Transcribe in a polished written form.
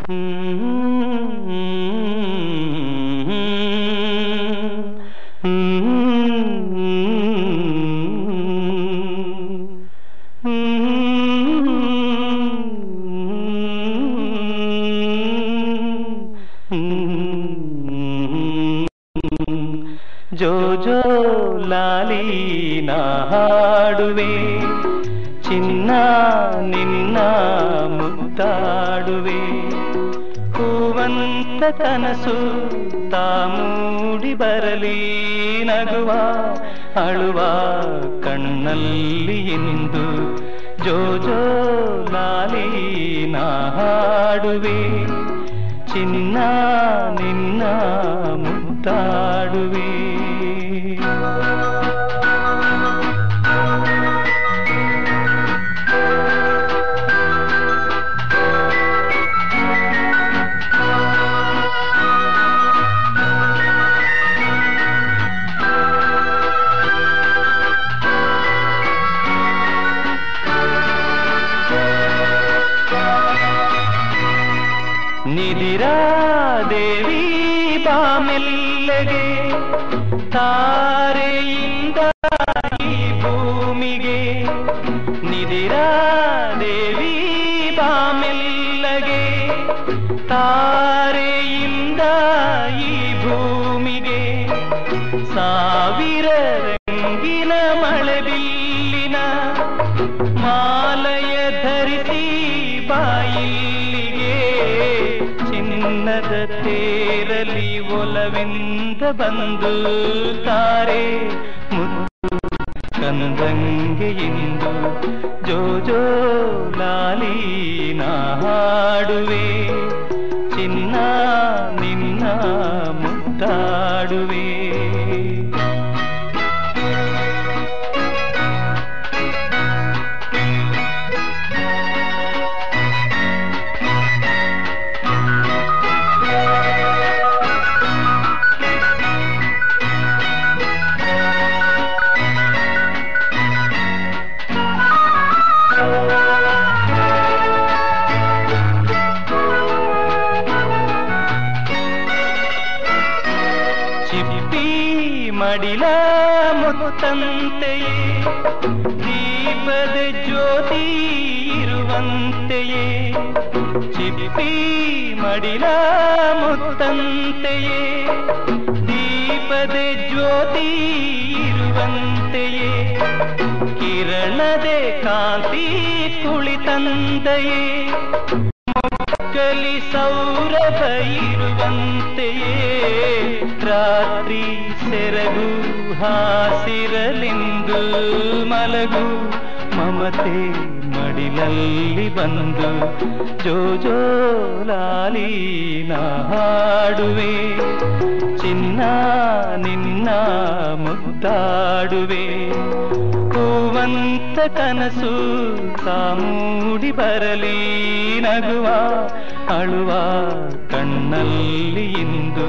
ಜೋ ಜೋ ಲಾಲಿ ನಾ ಹಾಡುವೆ, ಚಿನ್ನ ನಿನ್ನ ಮುತ್ತಾಡುವೆ. ಹೂವಂತ ಕನಸು ತಾ ಮೂಡಿ ಬರಲಿ, ನಗುವ ಅಳುವ ಕಣ್ಣಲ್ಲಿ ಇಂದು. ಜೋ ಜೋ ಲಾಲಿ ನಾ ಹಾಡುವೆ, ಚಿನ್ನ ನಿನ್ನ ಮುತ್ತಾಡುವೆ. ನಿದಿರಾದೇವಿ ಬಾಮೆಲ್ಲೆಗೆ, ತಾರೆಯಿಂದ ಈ ಭೂಮಿಗೆ. ನಿದಿರಾದೇವಿ ಬಾಮೆಲ್ಲಗೆ, ತಾರೆಯಿಂದ ಈ ಭೂಮಿಗೆ. ಸಾವಿರ ರಂಗಿನ ಮಳೆಬಿಲ್ಲಿನ ಮಾಲಯ ಧರಿಸಿ ಬಾಯಿಲ್ಲಿಗೆ. ಚಿನ್ನದ ತೇರಲಿ ಒಲವೆಂದ ಬಂದು ತಾರೆ ಮುದ್ದು ಕಂದಂಗೆ ಇಂದು. ಜೋ ಜೋ ಲಾಲಿ ನಾ ಹಾಡುವೆ, ಚಿನ್ನ ನಿನ್ನ ಮುತ್ತಾಡುವೆ. ಚಿಪ್ಪಿ ಮಡಿಲ ಮುತ್ತಂತೆಯೇ, ದೀಪದ ಜ್ಯೋತಿ ಇರುವಂತೆಯೇ. ಚಿಪ್ಪಿ ಮಡಿಲ ಮುತ್ತಂತೆಯೇ, ದೀಪದ ಜ್ಯೋತಿ ಇರುವಂತೆಯೇ. ಕಿರಣದೆ ಕಾಂತಿ ಕುಳಿತಂತೆಯೇ, ಮೊಗ್ಗಲಿ ಸೌರಭ ಇರುವಂತೆಯೇ. ರಾತ್ರಿ ಸೆರಗು ಹಾಸಿರಲೆಂದು ಮಲಗು, ಮಮತೆ ಮಡಿಲಲ್ಲಿ ಬಂದು. ಜೋ ಜೋ ಲಾಲಿ ನಾ ಹಾಡುವೆ, ಚಿನ್ನ ನಿನ್ನ ಮುತ್ತಾಡುವೆ. ಹೂವಂತ ಕನಸು ತಾ ಮೂಡಿ ಬರಲಿ, ನಗುವ ಅಳುವ ಕಣ್ಣಲ್ಲಿ ಇಂದು.